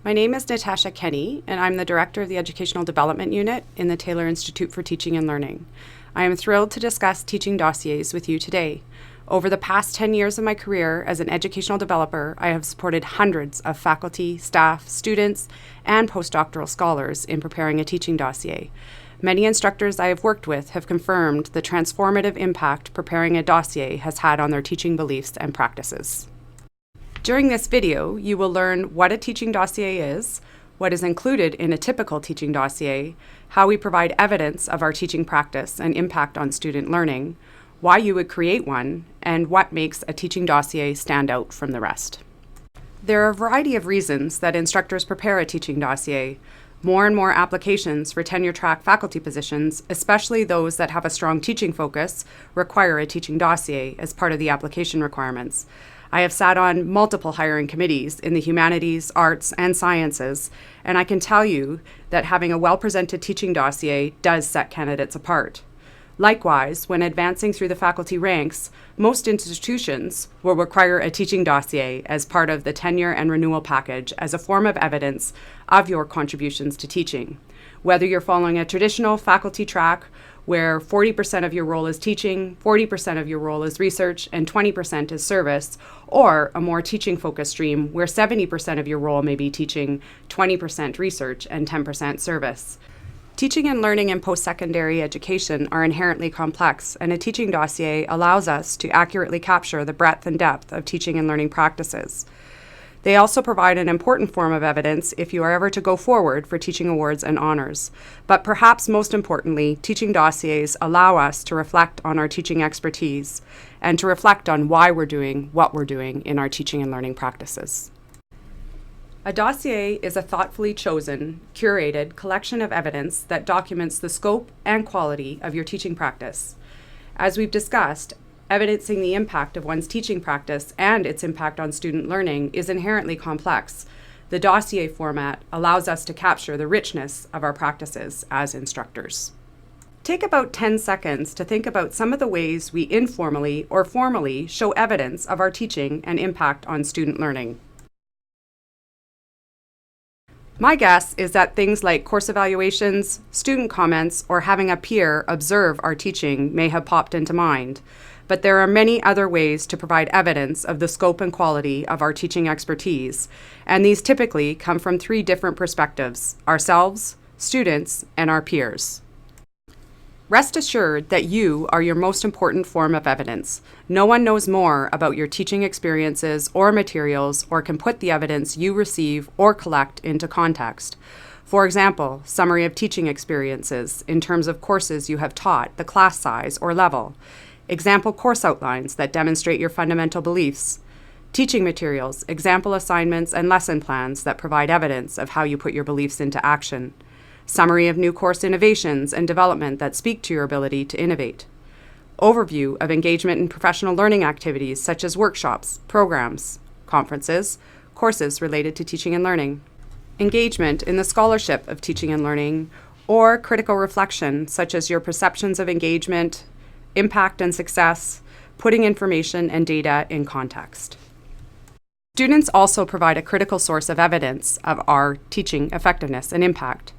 My name is Natasha Kenny, and I'm the Director of the Educational Development Unit in the Taylor Institute for Teaching and Learning. I am thrilled to discuss teaching dossiers with you today. Over the past 10 years of my career as an educational developer, I have supported hundreds of faculty, staff, students, and postdoctoral scholars in preparing a teaching dossier. Many instructors I have worked with have confirmed the transformative impact preparing a dossier has had on their teaching beliefs and practices. During this video, you will learn what a teaching dossier is, what is included in a typical teaching dossier, how we provide evidence of our teaching practice and impact on student learning, why you would create one, and what makes a teaching dossier stand out from the rest. There are a variety of reasons that instructors prepare a teaching dossier. More and more applications for tenure-track faculty positions, especially those that have a strong teaching focus, require a teaching dossier as part of the application requirements. I have sat on multiple hiring committees in the humanities, arts, and sciences, and I can tell you that having a well-presented teaching dossier does set candidates apart. Likewise, when advancing through the faculty ranks, most institutions will require a teaching dossier as part of the tenure and renewal package as a form of evidence of your contributions to teaching. Whether you're following a traditional faculty track where 40% of your role is teaching, 40% of your role is research, and 20% is service, or a more teaching-focused stream where 70% of your role may be teaching, 20% research, and 10% service. Teaching and learning in post-secondary education are inherently complex, and a teaching dossier allows us to accurately capture the breadth and depth of teaching and learning practices. They also provide an important form of evidence if you are ever to go forward for teaching awards and honors. But perhaps most importantly, teaching dossiers allow us to reflect on our teaching expertise and to reflect on why we're doing what we're doing in our teaching and learning practices. A dossier is a thoughtfully chosen, curated collection of evidence that documents the scope and quality of your teaching practice. As we've discussed, evidencing the impact of one's teaching practice and its impact on student learning is inherently complex. The dossier format allows us to capture the richness of our practices as instructors. Take about 10 seconds to think about some of the ways we informally or formally show evidence of our teaching and impact on student learning. My guess is that things like course evaluations, student comments, or having a peer observe our teaching may have popped into mind. But there are many other ways to provide evidence of the scope and quality of our teaching expertise, and these typically come from three different perspectives: ourselves, students, and our peers. Rest assured that you are your most important form of evidence. No one knows more about your teaching experiences or materials or can put the evidence you receive or collect into context. For example, summary of teaching experiences in terms of courses you have taught, the class size or level. Example course outlines that demonstrate your fundamental beliefs. Teaching materials, example assignments, and lesson plans that provide evidence of how you put your beliefs into action. Summary of new course innovations and development that speak to your ability to innovate. Overview of engagement in professional learning activities such as workshops, programs, conferences, courses related to teaching and learning. Engagement in the scholarship of teaching and learning, or critical reflection such as your perceptions of engagement, impact and success, putting information and data in context. Students also provide a critical source of evidence of our teaching effectiveness and impact.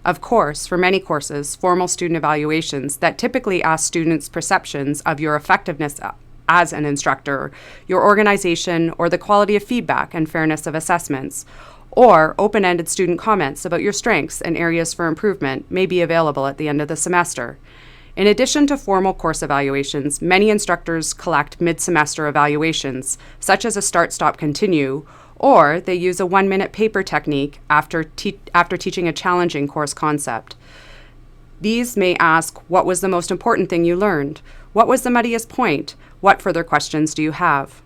Of course, for many courses, formal student evaluations that typically ask students' perceptions of your effectiveness as an instructor, your organization, or the quality of feedback and fairness of assessments, or open-ended student comments about your strengths and areas for improvement may be available at the end of the semester. In addition to formal course evaluations, many instructors collect mid-semester evaluations, such as a start-stop-continue, or they use a 1-minute paper technique after teaching a challenging course concept. These may ask, what was the most important thing you learned? What was the muddiest point? What further questions do you have?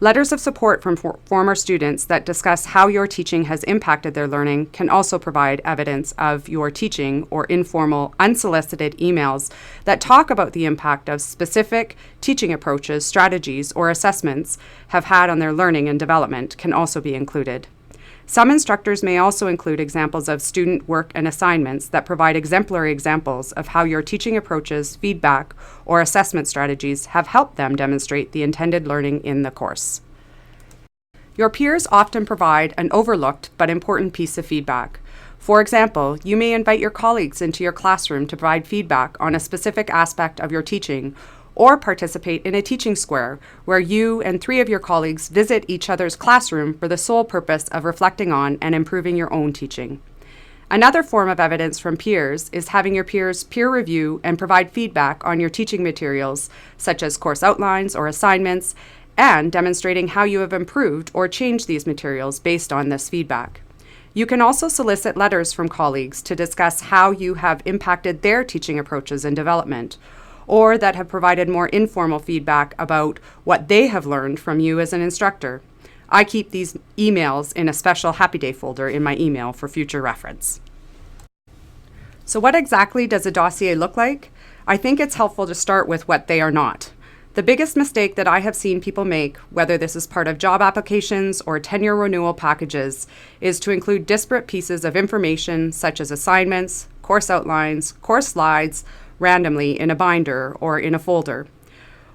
Letters of support from former students that discuss how your teaching has impacted their learning can also provide evidence of your teaching, or informal, unsolicited emails that talk about the impact of specific teaching approaches, strategies, or assessments have had on their learning and development can also be included. Some instructors may also include examples of student work and assignments that provide exemplary examples of how your teaching approaches, feedback, or assessment strategies have helped them demonstrate the intended learning in the course. Your peers often provide an overlooked but important piece of feedback. For example, you may invite your colleagues into your classroom to provide feedback on a specific aspect of your teaching, or participate in a teaching square where you and 3 of your colleagues visit each other's classroom for the sole purpose of reflecting on and improving your own teaching. Another form of evidence from peers is having your peers peer review and provide feedback on your teaching materials, such as course outlines or assignments, and demonstrating how you have improved or changed these materials based on this feedback. You can also solicit letters from colleagues to discuss how you have impacted their teaching approaches and development, or that have provided more informal feedback about what they have learned from you as an instructor. I keep these emails in a special Happy Day folder in my email for future reference. So what exactly does a dossier look like? I think it's helpful to start with what they are not. The biggest mistake that I have seen people make, whether this is part of job applications or tenure renewal packages, is to include disparate pieces of information such as assignments, course outlines, course slides, randomly in a binder or in a folder,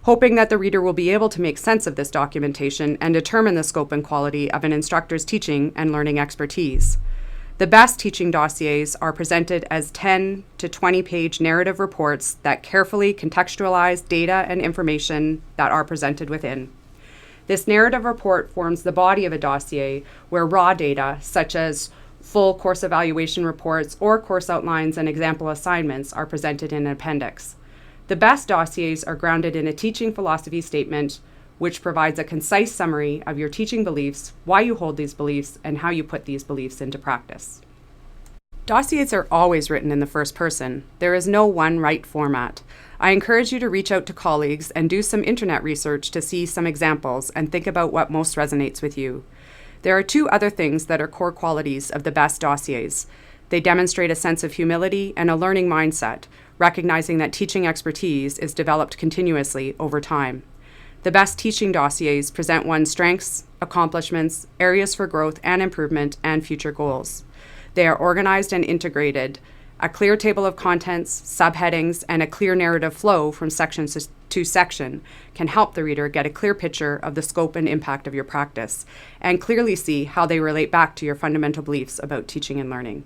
hoping that the reader will be able to make sense of this documentation and determine the scope and quality of an instructor's teaching and learning expertise. The best teaching dossiers are presented as 10 to 20-page narrative reports that carefully contextualize data and information that are presented within. This narrative report forms the body of a dossier where raw data, such as full course evaluation reports or course outlines and example assignments, are presented in an appendix. The best dossiers are grounded in a teaching philosophy statement, which provides a concise summary of your teaching beliefs, why you hold these beliefs, and how you put these beliefs into practice. Dossiers are always written in the first person. There is no one right format. I encourage you to reach out to colleagues and do some internet research to see some examples and think about what most resonates with you. There are 2 other things that are core qualities of the best dossiers. They demonstrate a sense of humility and a learning mindset, recognizing that teaching expertise is developed continuously over time. The best teaching dossiers present one's strengths, accomplishments, areas for growth and improvement, and future goals. They are organized and integrated. A clear table of contents, subheadings, and a clear narrative flow from section to section can help the reader get a clear picture of the scope and impact of your practice and clearly see how they relate back to your fundamental beliefs about teaching and learning.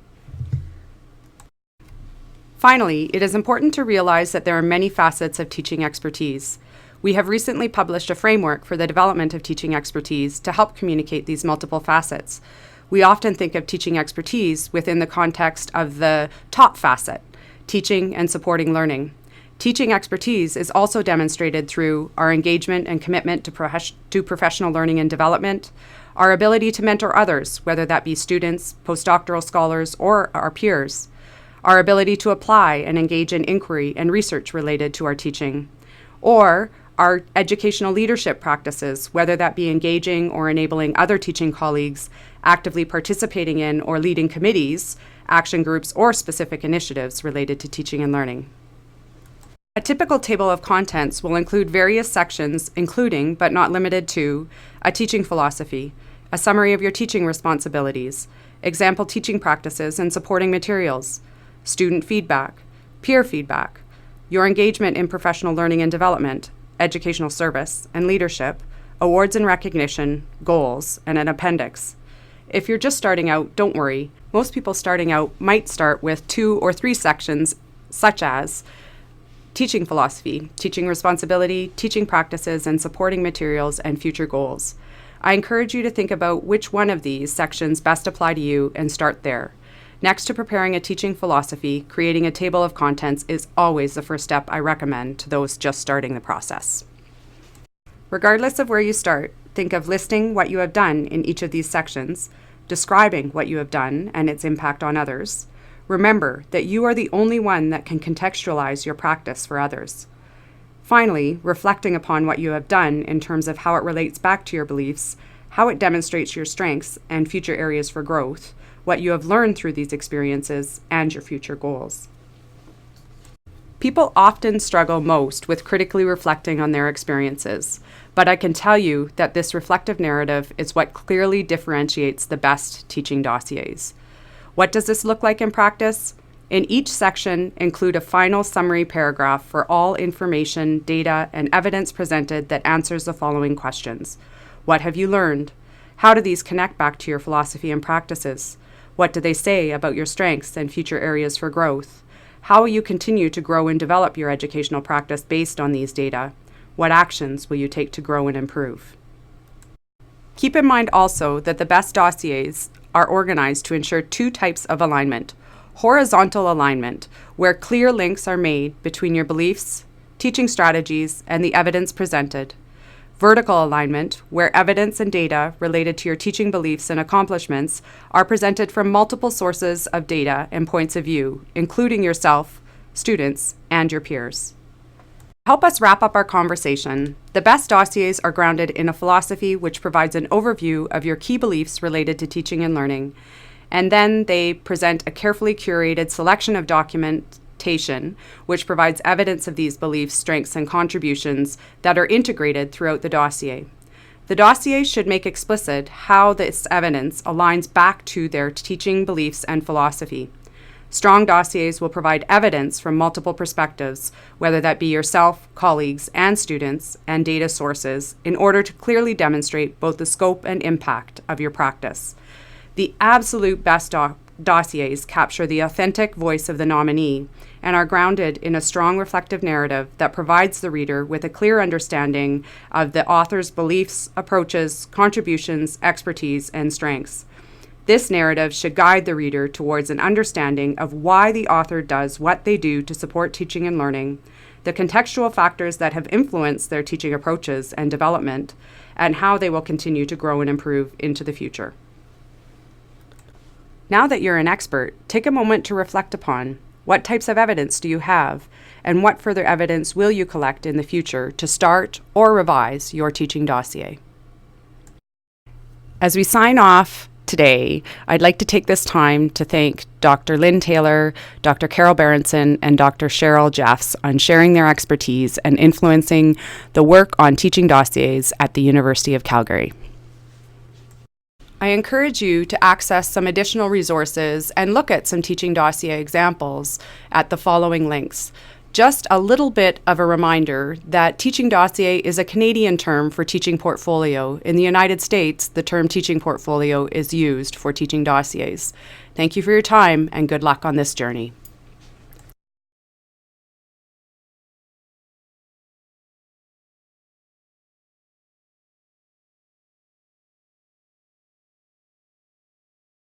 Finally, it is important to realize that there are many facets of teaching expertise. We have recently published a framework for the development of teaching expertise to help communicate these multiple facets. We often think of teaching expertise within the context of the top facet, teaching and supporting learning. Teaching expertise is also demonstrated through our engagement and commitment to professional learning and development, our ability to mentor others, whether that be students, postdoctoral scholars, or our peers, our ability to apply and engage in inquiry and research related to our teaching, or our educational leadership practices, whether that be engaging or enabling other teaching colleagues, actively participating in or leading committees, action groups, or specific initiatives related to teaching and learning. A typical table of contents will include various sections, including, but not limited to, a teaching philosophy, a summary of your teaching responsibilities, example teaching practices and supporting materials, student feedback, peer feedback, your engagement in professional learning and development, educational service and leadership, awards and recognition, goals, and an appendix. If you're just starting out, don't worry. Most people starting out might start with 2 or 3 sections, such as teaching philosophy, teaching responsibility, teaching practices, and supporting materials and future goals. I encourage you to think about which one of these sections best apply to you and start there. Next to preparing a teaching philosophy, creating a table of contents is always the first step I recommend to those just starting the process. Regardless of where you start, think of listing what you have done in each of these sections, describing what you have done and its impact on others. Remember that you are the only one that can contextualize your practice for others. Finally, reflecting upon what you have done in terms of how it relates back to your beliefs, how it demonstrates your strengths and future areas for growth, what you have learned through these experiences, and your future goals. People often struggle most with critically reflecting on their experiences, but I can tell you that this reflective narrative is what clearly differentiates the best teaching dossiers. What does this look like in practice? In each section, include a final summary paragraph for all information, data, and evidence presented that answers the following questions. What have you learned? How do these connect back to your philosophy and practices? What do they say about your strengths and future areas for growth? How will you continue to grow and develop your educational practice based on these data? What actions will you take to grow and improve? Keep in mind also that the best dossiers are organized to ensure two types of alignment. Horizontal alignment, where clear links are made between your beliefs, teaching strategies, and the evidence presented. Vertical alignment, where evidence and data related to your teaching beliefs and accomplishments are presented from multiple sources of data and points of view, including yourself, students, and your peers. Help us wrap up our conversation. The best dossiers are grounded in a philosophy which provides an overview of your key beliefs related to teaching and learning, and then they present a carefully curated selection of documentation which provides evidence of these beliefs, strengths, and contributions that are integrated throughout the dossier. The dossier should make explicit how this evidence aligns back to their teaching beliefs and philosophy. Strong dossiers will provide evidence from multiple perspectives, whether that be yourself, colleagues, and students, and data sources, in order to clearly demonstrate both the scope and impact of your practice. The absolute best dossiers capture the authentic voice of the nominee and are grounded in a strong reflective narrative that provides the reader with a clear understanding of the author's beliefs, approaches, contributions, expertise, and strengths. This narrative should guide the reader towards an understanding of why the author does what they do to support teaching and learning, the contextual factors that have influenced their teaching approaches and development, and how they will continue to grow and improve into the future. Now that you're an expert, take a moment to reflect upon what types of evidence do you have, and what further evidence will you collect in the future to start or revise your teaching dossier. As we sign off today, I'd like to take this time to thank Dr. Lynn Taylor, Dr. Carol Berenson, and Dr. Cheryl Jeffs on sharing their expertise and influencing the work on teaching dossiers at the University of Calgary. I encourage you to access some additional resources and look at some teaching dossier examples at the following links. Just a little bit of a reminder that teaching dossier is a Canadian term for teaching portfolio. In the United States, the term teaching portfolio is used for teaching dossiers. Thank you for your time and good luck on this journey.